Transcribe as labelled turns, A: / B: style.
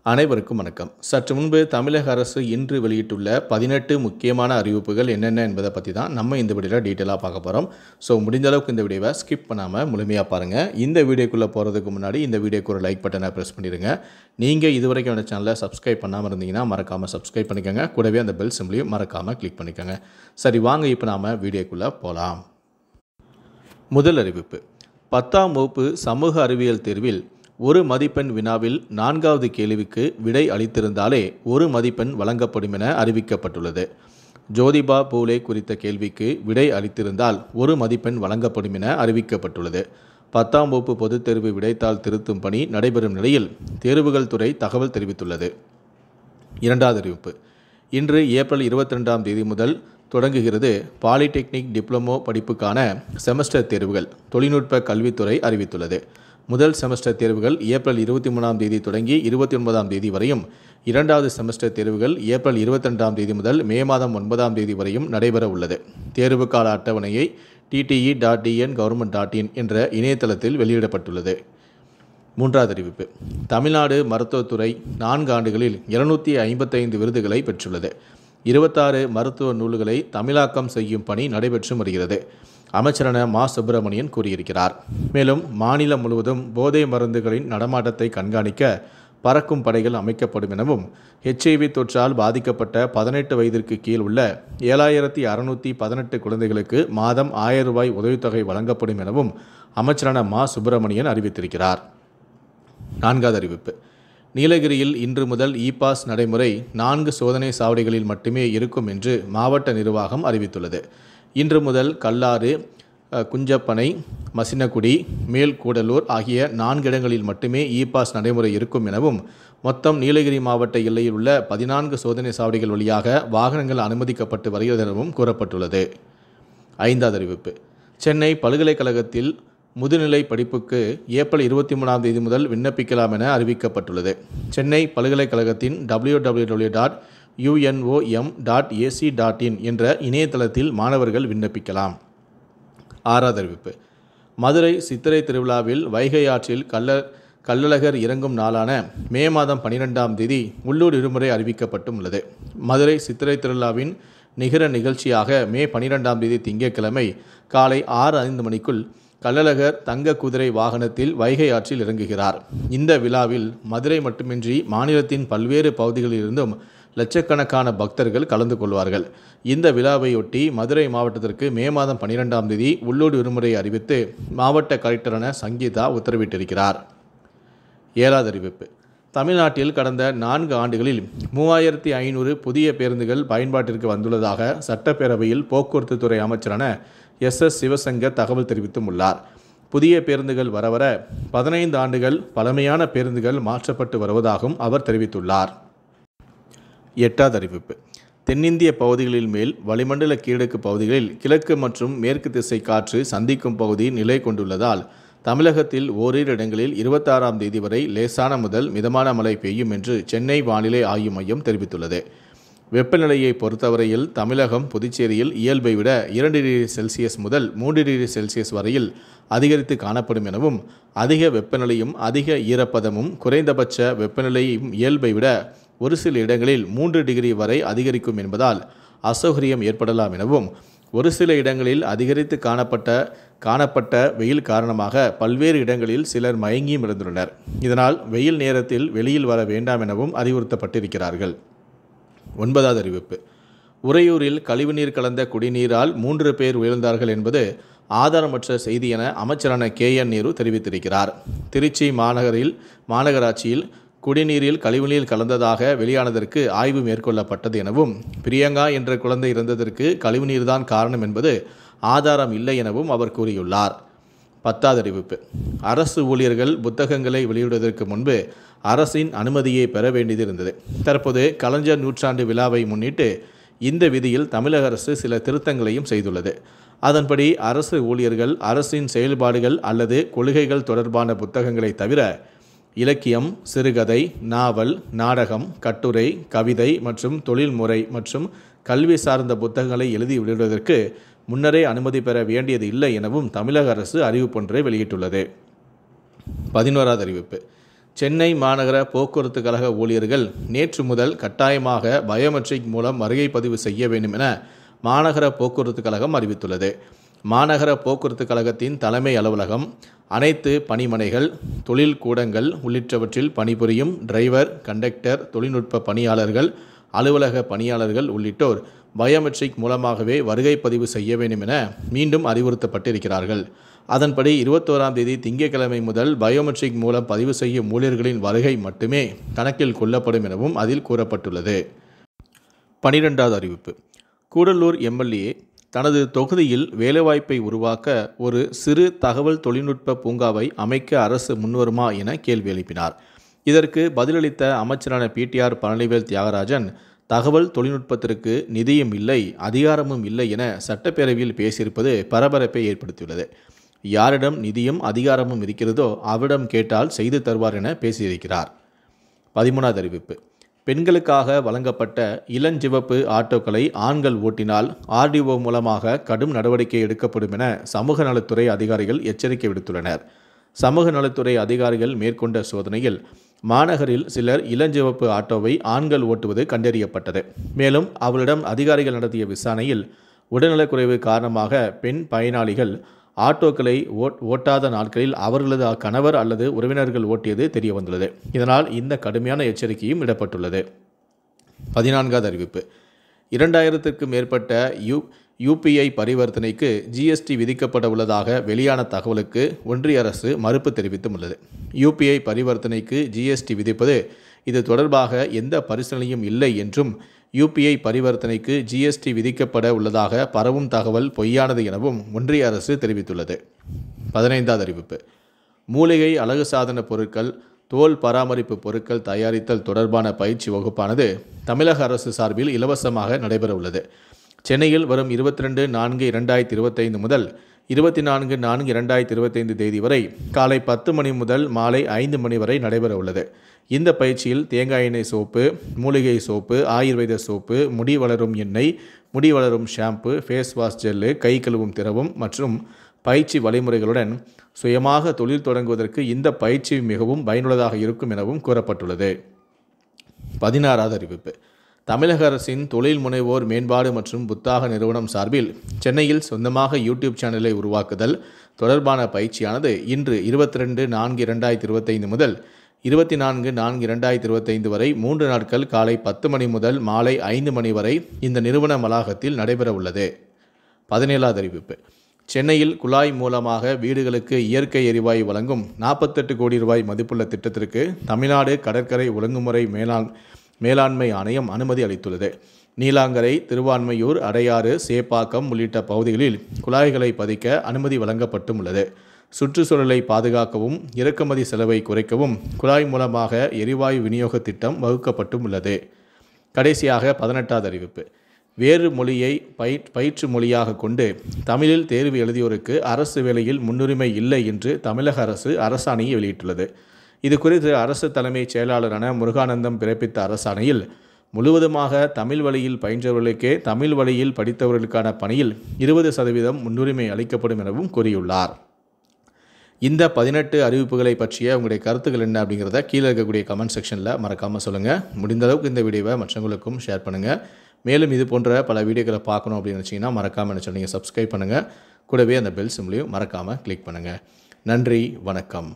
A: அனைவருக்கும் வணக்கம். சற்று முன்பு தமிழக அரசு இன்று வெளியிட்டுள்ள 18 முக்கியமான அறிவிப்புகள் என்னென்ன என்பதை பற்றி தான் நம்ம இந்த வீடியோவில் டீட்டெயிலாக பார்க்க போகிறோம். ஸோ முடிந்த அளவுக்கு இந்த வீடியோவை ஸ்கிப் பண்ணாமல் முழுமையாக பாருங்கள். இந்த வீடியோக்குள்ளே போகிறதுக்கு முன்னாடி இந்த வீடியோக்கு ஒரு லைக் பட்டனை ப்ரெஸ் பண்ணிடுங்க. நீங்கள் இதுவரைக்கும் அந்த சேனலை சப்ஸ்கிரைப் பண்ணாமல் இருந்தீங்கன்னா மறக்காமல் சப்ஸ்கிரைப் பண்ணிக்கோங்க. கூடவே அந்த பெல் சிம்பிளையும் மறக்காமல் கிளிக் பண்ணிக்கோங்க. சரி, வாங்க இப்போ நாம் வீடியோக்குள்ளே போகலாம். முதல் அறிவிப்பு: 10ஆம் வகுப்பு சமூக அறிவியல் தேர்வில் ஒரு மதிப்பெண் வினாவில் 4வது கேள்விக்கு விடை அளித்திருந்தாலே ஒரு மதிப்பெண் வழங்கப்படும் என அறிவிக்கப்பட்டுள்ளது. ஜோதிபா பூலே குறித்த கேள்விக்கு விடை அளித்திருந்தால் ஒரு மதிப்பெண் வழங்கப்படும் என அறிவிக்கப்பட்டுள்ளது. 10ஆம் வகுப்பு பொதுத் தேர்வு விடைத்தாள் திருத்தும் பணி நடைபெறும் நிலையில் தேர்வுகள் துறை தகவல் தெரிவித்துள்ளது. இரண்டாவது அறிவிப்பு: இன்று ஏப்ரல் 22ஆம் தேதி முதல் தொடங்குகிறது பாலிடெக்னிக் டிப்ளமோ படிப்புக்கான செமஸ்டர் தேர்வுகள். தொழில்நுட்ப கல்வித்துறை அறிவித்துள்ளது. முதல் செமஸ்டர் தேர்வுகள் ஏப்ரல் 23ஆம் தேதி தொடங்கி 29ஆம் தேதி வரையும், இரண்டாவது செமஸ்டர் தேர்வுகள் ஏப்ரல் 22ஆம் தேதி முதல் மே மாதம் 9ஆம் தேதி வரையும் நடைபெற உள்ளது. தேர்வு கால அட்டவணையை tte.in.government.in என்ற இணையதளத்தில் வெளியிடப்பட்டுள்ளது. மூன்றாவது அறிவிப்பு: தமிழ்நாடு மருத்துவத்துறை 4 ஆண்டுகளில் 255 விருதுகளை பெற்றுள்ளது. 26 மருத்துவ நூல்களை தமிழாக்கம் செய்யும் பணி நடைபெற்று வருகிறது. அமைச்சரான மா. சுப்பிரமணியன் கூறியிருக்கிறார். மேலும் மாநிலம் முழுவதும் போதை மருந்துகளின் நடமாட்டத்தை கண்காணிக்க பறக்கும் படைகள் அமைக்கப்படும் எனவும், HIV தொற்றால் பாதிக்கப்பட்ட 18 வயதிற்கு கீழ் உள்ள 7618 குழந்தைகளுக்கு மாதம் 1000 ரூபாய் உதவித்தொகை வழங்கப்படும் எனவும் அமைச்சரான மா. சுப்பிரமணியன் அறிவித்திருக்கிறார். நான்காவது அறிவிப்பு: நீலகிரியில் இன்று முதல் இ-பாஸ் நடைமுறை 4 சோதனை சாவடிகளில் மட்டுமே இருக்கும் என்று மாவட்ட நிர்வாகம் அறிவித்துள்ளது. இன்று முதல் கல்லாறு, குஞ்சப்பனை, மசினகுடி, மேல்கூடலூர் ஆகிய 4 இடங்களில் மட்டுமே இ-பாஸ் நடைமுறை இருக்கும் எனவும், மொத்தம் நீலகிரி மாவட்ட எல்லையில் உள்ள 14 சோதனை சாவடிகள் வழியாக வாகனங்கள் அனுமதிக்கப்பட்டு வருகிறது எனவும் கூறப்பட்டுள்ளது. ஐந்தாவது அறிவிப்பு: சென்னை பல்கலைக்கழகத்தில் முதுநிலை படிப்புக்கு ஏப்ரல் 23ஆம் தேதி முதல் விண்ணப்பிக்கலாம் என அறிவிக்கப்பட்டுள்ளது. சென்னை பல்கலைக்கழகத்தின் www.unom.ac.in என்ற இணையதளத்தில் மாணவர்கள் விண்ணப்பிக்கலாம். ஆறாவது அறிவிப்பு: மதுரை சித்திரை திருவிழாவில் வைகை ஆற்றில் கள்ளழகர் இறங்கும் நாளான மே மாதம் 12ஆம் தேதி உள்ளூர் விடுமுறை அறிவிக்கப்பட்டுள்ளது. மதுரை சித்திரை திருவிழாவின் நிகர நிகழ்ச்சியாக மே 12ஆம் தேதி திங்கட்கிழமை காலை 6:05 மணிக்குள் கள்ளழகர் தங்க குதிரை வாகனத்தில் வைகை ஆற்றில் இறங்குகிறார். இந்த விழாவில் மதுரை மட்டுமின்றி மாநிலத்தின் பல்வேறு பகுதிகளிலிருந்தும் லட்சக்கணக்கான பக்தர்கள் கலந்து கொள்வார்கள். இந்த விழாவையொட்டி மதுரை மாவட்டத்திற்கு மே மாதம் 12ஆம் தேதி உள்ளூர் விடுமுறை அறிவித்து மாவட்ட கலெக்டரான சங்கீதா உத்தரவிட்டிருக்கிறார். ஏழாவது அறிவிப்பு: தமிழ்நாட்டில் கடந்த 4 ஆண்டுகளில் 3500 புதிய பேருந்துகள் பயன்பாட்டிற்கு வந்துள்ளதாக சட்டப்பேரவையில் போக்குவரத்து துறை அமைச்சரான SS சிவசங்கர் தகவல் தெரிவித்தும் உள்ளார். புதிய பேருந்துகள் வரவர 15 ஆண்டுகள் பழமையான பேருந்துகள் மாற்றப்பட்டு வருவதாகவும் அவர் தெரிவித்துள்ளார். எட்டாவது அறிவிப்பு: தென்னிந்திய பகுதிகளில் மேல் வளிமண்டல கீழடுக்கு பகுதிகளில் கிழக்கு மற்றும் மேற்கு திசை காற்று சந்திக்கும் பகுதி நிலை கொண்டுள்ளதால் தமிழகத்தில் ஓரிரு இடங்களில் 26ஆம் தேதி வரை லேசான முதல் மிதமான மழை பெய்யும் என்று சென்னை வானிலை ஆய்வு மையம் தெரிவித்துள்ளது. வெப்பநிலையை பொறுத்தவரையில் தமிழகம், புதுச்சேரியில் இயல்பை விட 2 டிகிரி செல்சியஸ் முதல் 3 டிகிரி செல்சியஸ் வரையில் அதிகரித்து காணப்படும் எனவும், அதிக வெப்பநிலையும் அதிக ஈரப்பதமும் குறைந்தபட்ச வெப்பநிலையும் இயல்பை விட ஒரு சில இடங்களில் 3 டிகிரி வரை அதிகரிக்கும் என்பதால் அசௌகரியம் ஏற்படலாம் எனவும், ஒரு சில இடங்களில் அதிகரித்து காணப்பட்ட வெயில் காரணமாக பல்வேறு இடங்களில் சிலர் மயங்கியும் இருந்துள்ளனர். இதனால் வெயில் நேரத்தில் வெளியில் வர வேண்டாம் எனவும் அறிவுறுத்தப்பட்டிருக்கிறார்கள். 9வது அறிவிப்பு: உறையூரில் கழிவுநீர் கலந்த குடிநீரால் 3 பேர் உயிர்ந்தார்கள் என்பது ஆதாரமற்ற செய்தி என அமைச்சரான KN நேரு தெரிவித்திருக்கிறார். திருச்சி மாநகராட்சியில் குடிநீரில் கழிவுநீர் கலந்ததாக வெளியானதற்கு ஆய்வு மேற்கொள்ளப்பட்டது எனவும், பிரியங்கா என்ற குழந்தை இறந்ததற்கு கழிவுநீர்தான் காரணம் என்பது ஆதாரம் இல்லை எனவும் அவர் கூறியுள்ளார். 10வது அறிவிப்பு: அரசு ஊழியர்கள் புத்தகங்களை வெளியிடுவதற்கு முன்பு அரசின் அனுமதியை பெற வேண்டியது இருந்தது. தற்போது கலைஞர் நூற்றாண்டு விழாவை முன்னிட்டு இந்த விதியில் தமிழக அரசு சில திருத்தங்களையும் செய்துள்ளது. அதன்படி அரசு ஊழியர்கள் அரசின் செயல்பாடுகள் அல்லது கொள்கைகள் தொடர்பான புத்தகங்களை தவிர இலக்கியம், சிறுகதை, நாவல், நாடகம், கட்டுரை, கவிதை மற்றும் தொழில்முறை மற்றும் கல்வி சார்ந்த புத்தகங்களை எழுதி வெளியிடுவதற்கு முன்னரே அனுமதி பெற வேண்டியது இல்லை எனவும் தமிழக அரசு அறிவிப்பொன்றை வெளியிட்டுள்ளது. 11வது அறிவிப்பு: சென்னை மாநகர போக்குவரத்து கழக ஊழியர்கள் நேற்று முதல் கட்டாயமாக பயோமெட்ரிக் மூலம் வருகை பதிவு செய்ய வேண்டும் என மாநகர போக்குவரத்து கழகம் அறிவித்துள்ளது. மாநகர போக்குவரத்து கழகத்தின் தலைமை அலுவலகம், அனைத்து பணிமனைகள், தொழில் கூடங்கள் உள்ளிட்டவற்றில் பணிபுரியும் டிரைவர், கண்டக்டர், தொழில்நுட்ப பணியாளர்கள், அலுவலக பணியாளர்கள் உள்ளிட்டோர் பயோமெட்ரிக் மூலமாகவே வருகை பதிவு செய்ய வேண்டும் என மீண்டும் அறிவுறுத்தப்பட்டிருக்கிறார்கள். அதன்படி 21ஆம் தேதி திங்கட்கிழமை முதல் பயோமெட்ரிக் மூலம் பதிவு செய்யும் ஊழியர்களின் வருகை மட்டுமே கணக்கில் கொள்ளப்படும் எனவும் அதில் கூறப்பட்டுள்ளது. 12வது அறிவிப்பு. கூடலூர் எம்எல்ஏ தனது தொகுதியில் வேலைவாய்ப்பை உருவாக்க ஒரு சிறு தகவல் தொழில்நுட்ப பூங்காவை அமைக்க அரசு முன்வருமா என கேள்வி எழுப்பினார். இதற்கு பதிலளித்த அமைச்சரான PTR பழனிவேல் தியாகராஜன், தகவல் தொழில்நுட்பத்திற்கு நிதியும் இல்லை, அதிகாரமும் இல்லை என சட்டப்பேரவையில் பேசியிருப்பது பரபரப்பை ஏற்படுத்தியுள்ளது. யாரிடம் நிதியும் அதிகாரமும் இருக்கிறதோ அவரிடம் கேட்டால் செய்து தருவார் என பேசியிருக்கிறார். 13வது அறிவிப்பு. பெண்களுக்காக வழங்கப்பட்ட இளஞ்சிவப்பு ஆட்டோக்களை ஆண்கள் ஓட்டினால் RDO மூலமாக கடும் நடவடிக்கை எடுக்கப்படும் என சமூக நலத்துறை அதிகாரிகள் எச்சரிக்கை விடுத்துள்ளனர். சமூக நலத்துறை அதிகாரிகள் மேற்கொண்ட சோதனையில் மாநகரில் சிலர் இளஞ்சிவப்பு ஆட்டோவை ஆண்கள் ஓட்டுவது கண்டறியப்பட்டது. மேலும் அவர்களிடம் அதிகாரிகள் நடத்திய விசாரணையில் உடல்நலக்குறைவு காரணமாக பெண் பயனாளிகள் ஆட்டோக்களை ஓட்டாத நாட்களில் அவர்களது கணவர் அல்லது உறவினர்கள் ஓட்டியது தெரிய வந்துள்ளது. இதனால் இந்த கடுமையான எச்சரிக்கையும் இடப்பட்டுள்ளது. 14வது அறிவிப்பு. 2000க்கும் மேற்பட்ட UPI பரிவர்த்தனைக்கு GST விதிக்கப்பட உள்ளதாக வெளியான தகவலுக்கு ஒன்றிய அரசு மறுப்பு தெரிவித்தும் உள்ளது. UPI பரிவர்த்தனைக்கு GST விதிப்பது இது தொடர்பாக எந்த பரிசீலனையும் இல்லை என்றும், UPI பரிவர்த்தனைக்கு GST விதிக்கப்பட உள்ளதாக பரவும் தகவல் பொய்யானது எனவும் ஒன்றிய அரசு தெரிவித்துள்ளது. 15வது அறிவிப்பு. மூலிகை அழகு சாதன பொருட்கள், தோல் பராமரிப்பு பொருட்கள் தயாரித்தல் தொடர்பான பயிற்சி வகுப்பானது தமிழக அரசு சார்பில் இலவசமாக நடைபெற உள்ளது. சென்னையில் வரும் 22/4/2025 முதல் 24/4/2025 தேதி வரை காலை 10 மணி முதல் மாலை 5 மணி வரை நடைபெற உள்ளது. இந்த பயிற்சியில் தேங்காய் எண்ணெய் சோப்பு, மூலிகை சோப்பு, ஆயுர்வேத சோப்பு, முடி வளரும் எண்ணெய், முடி வளரும் ஷாம்பு, ஃபேஸ் வாஷ் ஜெல்லு, கை கழுவும் திரவம் மற்றும் பயிற்சி வழிமுறைகளுடன் சுயமாக தொழில் தொடங்குவதற்கு இந்த பயிற்சி மிகவும் பயனுள்ளதாக இருக்கும் எனவும் கூறப்பட்டுள்ளது. 16வது அறிவிப்பு. தமிழக அரசின் தொழில் முனைவோர் மேம்பாடு மற்றும் புத்தாக்க நிறுவனம் சார்பில் சென்னையில் சொந்தமாக யூடியூப் சேனலை உருவாக்குதல் தொடர்பான பயிற்சியானது இன்று 22/4/2025 முதல் 24/4/2025 வரை 3 நாட்கள் காலை 10 மணி முதல் மாலை 5 மணி வரை இந்த நிறுவன வளாகத்தில் நடைபெற உள்ளது. 17வது அறிவிப்பு. சென்னையில் குழாய் மூலமாக வீடுகளுக்கு இயற்கை எரிவாயு வழங்கும் 48 கோடி ரூபாய் மதிப்புள்ள திட்டத்திற்கு தமிழ்நாடு கடற்கரை ஒழுங்குமுறை மேலாண்மை ஆணையம் அனுமதி அளித்துள்ளது. நீலாங்கரை, திருவான்மையூர், அடையாறு, சேப்பாக்கம் உள்ளிட்ட பகுதிகளில் குழாய்களை பதிக்க அனுமதி வழங்கப்பட்டும் உள்ளது. சுற்றுச்சூழலை பாதுகாக்கவும் இறக்குமதி செலவை குறைக்கவும் குழாய் மூலமாக எரிவாயு விநியோக திட்டம் வகுக்கப்பட்டும் உள்ளது. கடைசியாக 18வது அறிவிப்பு. வேறு மொழியை பயிற்று மொழியாக கொண்டு தமிழில் தேர்வு எழுதியோருக்கு அரசு வேலையில் முன்னுரிமை இல்லை என்று தமிழக அரசு அரசாணையை வெளியிட்டுள்ளது. இது குறித்து அரசு தலைமைச் செயலாளரான முருகானந்தம் பிறப்பித்த அரசாணையில் முழுவதுமாக தமிழ் வழியில் பயின்றவர்களுக்கே தமிழ் வழியில் படித்தவர்களுக்கான பணியில் 20% முன்னுரிமை அளிக்கப்படும் எனவும் கூறியுள்ளார். இந்த 18 அறிவிப்புகளை பற்றிய உங்களுடைய கருத்துக்கள் என்ன அப்படிங்கிறத கீழே இருக்கக்கூடிய கமெண்ட் செக்ஷனில் மறக்காமல் சொல்லுங்கள். முடிந்த அளவுக்கு இந்த வீடியோவை மற்றவங்களுக்கும் ஷேர் பண்ணுங்கள். மேலும் இது போன்ற பல வீடியோக்களை பார்க்கணும் அப்படின்னு நினச்சிங்கன்னா மறக்காமல் என்ன சொல்லுங்கள், சப்ஸ்கிரைப் பண்ணுங்கள். கூடவே அந்த பெல் சிம்லையும் மறக்காமல் கிளிக் பண்ணுங்கள். நன்றி, வணக்கம்.